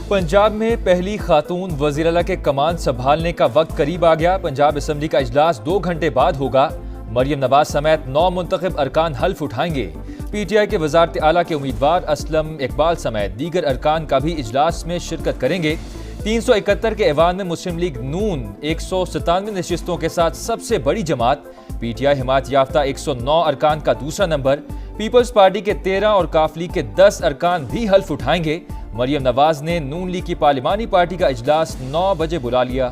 पंजाब में पहली खातून वज़ीर-ए-आला के कमान संभालने का वक्त करीब आ गया। पंजाब असम्बली का इजलास 2 घंटे बाद होगा। मरियम नवाज समेत 9 मुंतखब अरकान हल्फ उठाएंगे। पीटीआई के वज़ारत आला के उम्मीदवार असलम इकबाल समेत दीगर अरकान का भी इजलास में शिरकत करेंगे। 371 के ऐवान में मुस्लिम लीग नून 197 नशिस्तों के साथ सबसे बड़ी जमात। पीटीआई हिमायत याफ्ता 109 अरकान का दूसरा नंबर। पीपल्स पार्टी के 13 और काफ लीग के 10 अरकान भी हल्फ उठाएंगे। मरियम नवाज ने नून लीग की पार्लिमानी पार्टी का इजलास 9 बजे बुला लिया।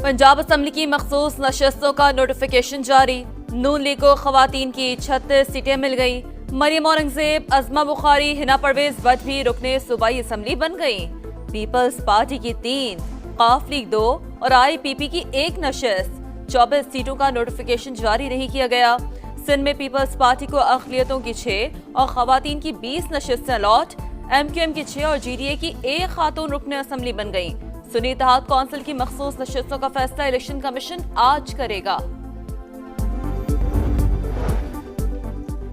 पंजाब असम्बली की मखसूस नशस्तों का नोटिफिकेशन जारी। नून लीग को खवातीन की 36 सीटें मिल गई। मरियम औरंगजेब, अजमा बुखारी, हिना परवेज भट्ट भी रुकने सूबाई असम्बली बन गई। पीपल्स पार्टी की 3, काफ लीग 2 और IPP की 1 नशस्त। 24 सीटों का नोटिफिकेशन जारी नहीं किया गया। सिंध में पीपल्स पार्टी को अक़लियतों की 6 और खवातीन की 20 नशस्तें अलॉट। MQM की 6 और GDA की 1 खातून रुकने असम्बली बन गई। सुन्नी इत्तेहाद कौंसिल की मखसूस नशस्तों का फैसला इलेक्शन कमीशन आज करेगा।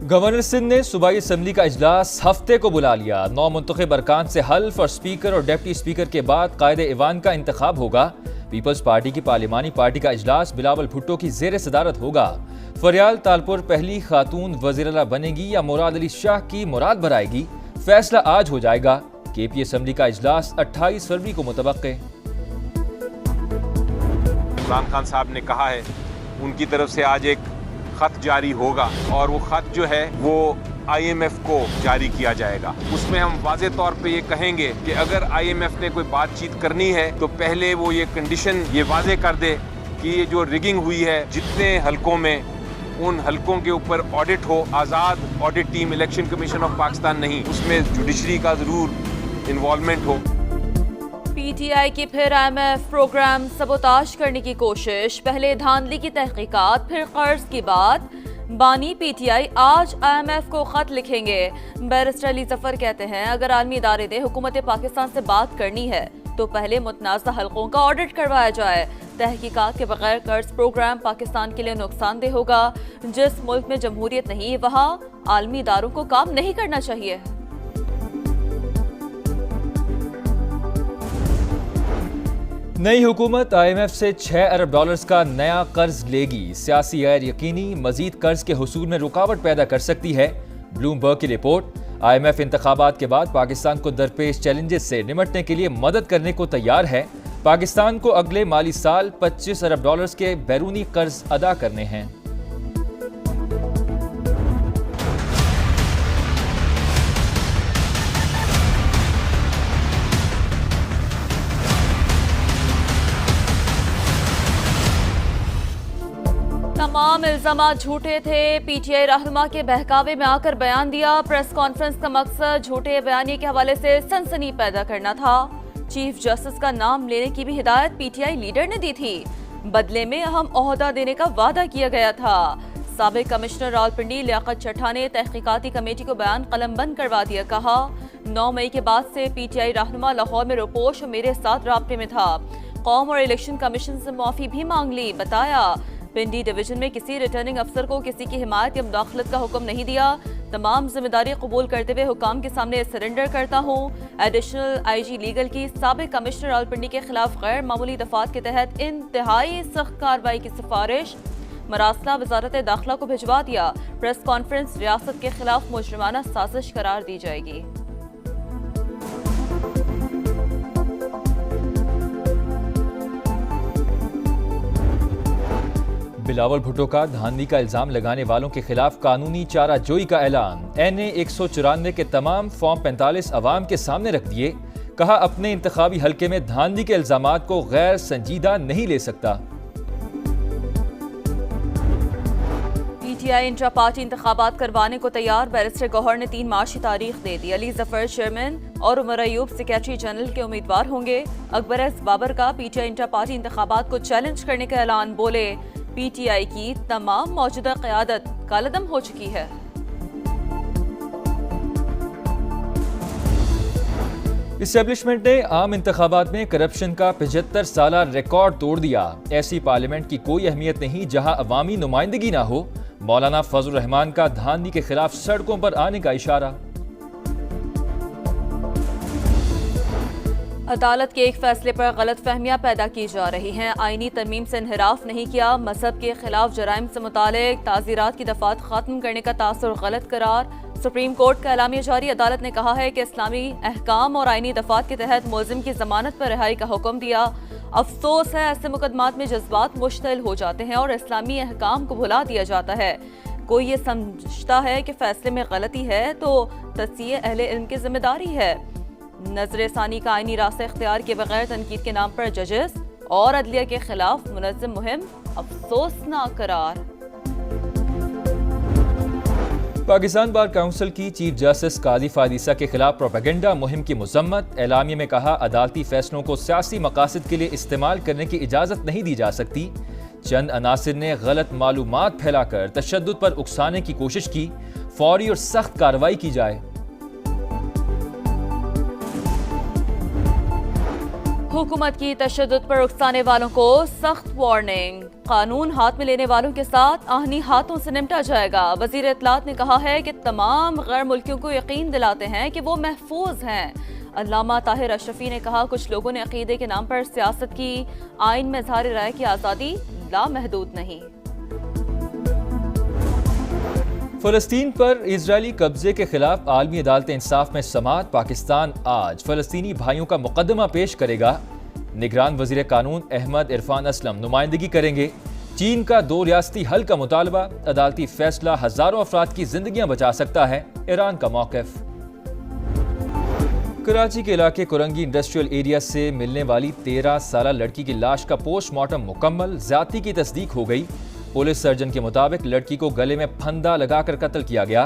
गवर्नर सिंध ने सूबाई असम्बली का इजलास हफ्ते को बुला लिया। 9 मुंतखब अरकान से हल्फ और स्पीकर और डिप्टी स्पीकर के बाद कायदे ईवान का इंतखाब होगा। पीपल्स पार्टी की पार्लिमानी पार्टी का इजलास बिलावल भुट्टो की जेर सदारत होगा। फरियाल तालपुर पहली खातून वज़ीर-ए-आला बनेगी या मुराद अली शाह की मुराद भराएगी, फैसला आज हो जाएगा। KP असम्बली का इजलास 28 फरवरी को मुतवक्के। इमरान खान साहब ने कहा है उनकी तरफ से आज एक खत जारी होगा और वो खत जो है वो IMF को जारी किया जाएगा। उसमें हम वाज़े तौर पे ये कहेंगे कि अगर IMF ने कोई बातचीत करनी है तो पहले वो ये कंडीशन ये वाज़े कर दे कि ये जो रिगिंग हुई है जितने हलकों में, उन हलकों के ऊपर ऑडिट हो। आज़ाद audit team, election commission of Pakistan नहीं, उसमें जुडिशरी का ज़रूर इन्वॉल्वमेंट हो। PTI की फिर IMF प्रोग्राम सबोताश करने की कोशिश। पहले धांधली की तहकीकात, फिर कर्ज की बात। बानी PTI आज IMF को खत लिखेंगे। बैरिस्टर अली जफर कहते हैं अगर आलमी इदारे ने हुकूमत पाकिस्तान से बात करनी है तो पहले मुतनाज़ा हलकों का ऑडिट करवाया जाए। तहकीकात के बगैर कर्ज प्रोग्राम पाकिस्तान के लिए नुकसानदेह होगा। जिस मुल्क में जमहूरियत नहीं, वहाँ आलमी इदारों को काम नहीं करना चाहिए। नई हुकूमत IMF से 6 अरब डॉलर्स का नया कर्ज लेगी। सियासी गैर यकीनी मजीद कर्ज के हुसूल में रुकावट पैदा कर सकती है। ब्लूमबर्ग की रिपोर्ट। IMF इंतखाबात के बाद पाकिस्तान को दरपेश चैलेंजेस से निमटने के लिए मदद करने को तैयार है। पाकिस्तान को अगले माली साल 25 अरब डॉलर्स के बैरूनी कर्ज अदा करने हैं। तमाम इल्जामात झूठे थे। PTI रहनुमा के बहकावे में आकर बयान दिया। प्रेस कॉन्फ्रेंस का मकसद झूठे बयानी के हवाले से सनसनी पैदा करना था। चीफ जस्टिस का नाम लेने की भी हिदायत PTI लीडर ने दी थी। बदले में अहम ओहदा देने का वादा किया गया था। साबिक कमिश्नर रावलपिंडी लियाकत चट्टा ने तहकीकाती कमेटी को बयान कलमबंद करवा दिया। कहा 9 मई के बाद से PTI रहनुमा लाहौर में रोपोश और मेरे साथ राब्ते में था। कौम और इलेक्शन कमीशन से माफी भी मांग ली। बताया पिंडी डिवीजन में किसी रिटर्निंग अफसर को किसी की हिमायत या मुदाखलत का हुक्म नहीं दिया। तमाम जिम्मेदारी कबूल करते हुए हुकाम के सामने सरेंडर करता हूँ। एडिशनल IG लीगल की साबिक कमिश्नर रावलपिंडी के खिलाफ गैर मामूली दफात के तहत इंतहाई सख्त कार्रवाई की सिफारिश। मरासला वजारत दाखिला को भिजवा दिया। प्रेस कॉन्फ्रेंस रियासत के खिलाफ मुजरिमाना साजिश करार दी जाएगी। बिलावल भुट्टो का धांधली का इल्जाम लगाने वालों के खिलाफ कानूनी चाराजोई का ऐलान। NA 194 के तमाम फॉर्म 45 अवाम के सामने रख दिए। कहा अपने इंतखाबी हल्के में धांधली के इल्जामात को गैर संजीदा नहीं ले सकता। PTI इंट्रा पार्टी इंतखाबात करवाने को तैयार। बैरिस्टर गौहर ने 3 मार्च की तारीख दे दी। अली जफर चेयरमैन और उमर अयूब सेक्रेटरी जनरल के उम्मीदवार होंगे। अकबर एस बाबर का PTI इंट्रा पार्टी इंतखाबात को चैलेंज करने का ऐलान। बोले PTI की तमाम मौजूदा क़यादत कालदम हो चुकी है। इस्टेब्लिशमेंट ने आम इंतखाबात में करप्शन का 75 साला रिकॉर्ड तोड़ दिया। ऐसी पार्लियामेंट की कोई अहमियत नहीं जहां अवामी नुमाइंदगी ना हो। मौलाना फजल रहमान का धांधली के खिलाफ सड़कों पर आने का इशारा। अदालत के एक फैसले पर गलत फहमियां पैदा की जा रही हैं। आईनी तरमीम से इनहिराफ नहीं किया, मजहब के खिलाफ जराइम से मुतालिक ताज़ीरात की दफात खत्म करने का तासुर गलत करार। सुप्रीम कोर्ट का एलामिया जारी। अदालत ने कहा है कि इस्लामी अहकाम और आईनी दफात के तहत मुलजिम की जमानत पर रिहाई का हुक्म दिया। अफसोस है ऐसे मुकदमात में जज्बात मुश्तल हो जाते हैं और इस्लामी अहकाम को भुला दिया जाता है। कोई ये समझता है कि फैसले में गलती है तो तस्सीह अहले इल्म की जिम्मेदारी है। नजर सानी का आईनी रास्ता इख्तियार के बगैर तनकीद के नाम पर जजेस और अदलिया के खिलाफ मुनज़्ज़म मुहिम अफसोसनाक करार। पाकिस्तान बार काउंसिल की चीफ जस्टिस काजी फादिसा के खिलाफ प्रोपेगेंडा मुहिम की मजम्मत। एलामिया में कहा, अदालती फैसलों को सियासी मकासद के लिए इस्तेमाल करने की इजाज़त नहीं दी जा सकती। चंद अनासिर ने गलत मालूमात फैलाकर तशद्दुद पर उकसाने की कोशिश की, फौरी और सख्त कार्रवाई की जाए। हुकूमत की तशद्दुद पर उकसाने वालों को सख्त वार्निंग। कानून हाथ में लेने वालों के साथ आहनी हाथों से निपटा जाएगा। वजीर इत्तलात ने कहा है कि तमाम गैर मुल्कियों को यकीन दिलाते हैं कि वो महफूज हैं। अल्लामा ताहिर अशरफी ने कहा, कुछ लोगों ने अकीदे के नाम पर सियासत की। आइन में इज़हार राय की आज़ादी लामहदूद नहीं। फलस्तीन पर इजरायली कब्जे के खिलाफ आलमी अदालत इंसाफ में समाअत। पाकिस्तान आज फलस्तीनी भाइयों का मुकदमा पेश करेगा। निगरान वजीर कानून अहमद इरफान असलम नुमाइंदगी करेंगे। चीन का 2 रियासती हल का मुतालबा। अदालती फैसला हजारों अफराद की जिंदगियां बचा सकता है, ईरान का मौक़िफ़। कराची के इलाके कुरंगी इंडस्ट्रियल एरिया से मिलने वाली 13 साला लड़की की लाश का पोस्टमार्टम मुकम्मल। ज्यादती की तस्दीक हो गई। पुलिस सर्जन के मुताबिक लड़की को गले में फंदा लगाकर कत्ल किया गया।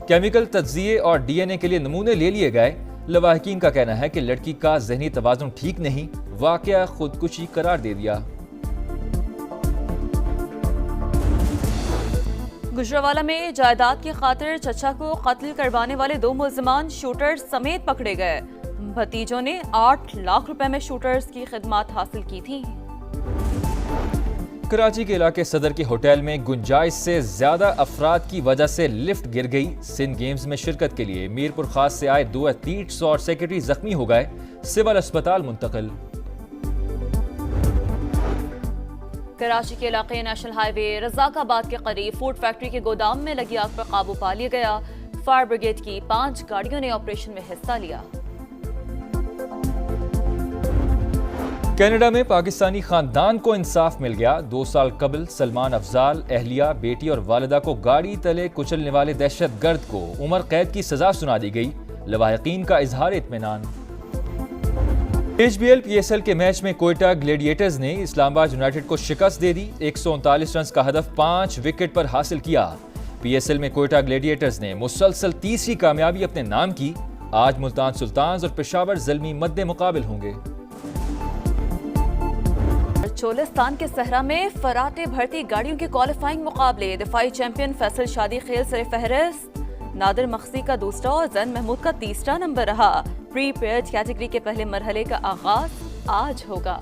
केमिकल तज्जिए और डीएनए के लिए नमूने ले लिए गए। लवाहिकीन का कहना है कि लड़की का ज़हनी तवाज़ुन ठीक नहीं, वाक़या खुदकुशी करार दे दिया। गुजरावाला में जायदाद की खातिर चचा को कत्ल करवाने वाले 2 मुल्जिमान शूटर समेत पकड़े गए। भतीजों ने 8 लाख रुपए में शूटर्स की खिदमत हासिल की थी। कराची के इलाके सदर के होटल में गुंजाइश से ज्यादा अफराद की वजह से लिफ्ट गिर गई। सिंध गेम्स में शिरकत के लिए मीरपुर खास से आए 2 एथलीट्स और सेक्रेटरी जख्मी हो गए, सिविल अस्पताल मुंतकिल। कराची के इलाके नेशनल हाईवे रजाकाबाद के करीब फूड फैक्ट्री के गोदाम में लगी आग पर काबू पा लिया गया। फायर ब्रिगेड की 5 गाड़ियों ने ऑपरेशन में हिस्सा लिया। कनाडा में पाकिस्तानी खानदान को इंसाफ मिल गया। 2 साल कबल सलमान अफजाल, अहलिया, बेटी और वालिदा को गाड़ी तले कुचलने वाले दहशतगर्द को उम्र कैद की सजा सुना दी गई। लवाहिकीन का इजहार इत्मीनान। HBL PSL के मैच में कोयटा ग्लेडिएटर्स ने इस्लामाबाद यूनाइटेड को शिकस्त दे दी। 139 रन का हदफ 5 विकेट पर हासिल किया। PSL में कोयटा ग्लेडिएटर्स ने मुसलसल तीसरी कामयाबी अपने नाम की। आज मुल्तान सुल्तान्स और पेशावर ज़ल्मी मद्दे मुकाबिल होंगे। चोलिस्तान के सहरा में फराटे भर्ती गाड़ियों के क्वालिफाइंग मुकाबले। दिफाई चैंपियन फैसल शादी खेल सरे फहरिस्त। नादिर मखसी का दूसरा और जैन महमूद का तीसरा नंबर रहा। प्री पेड कैटेगरी के पहले मरहले का आगाज आज होगा।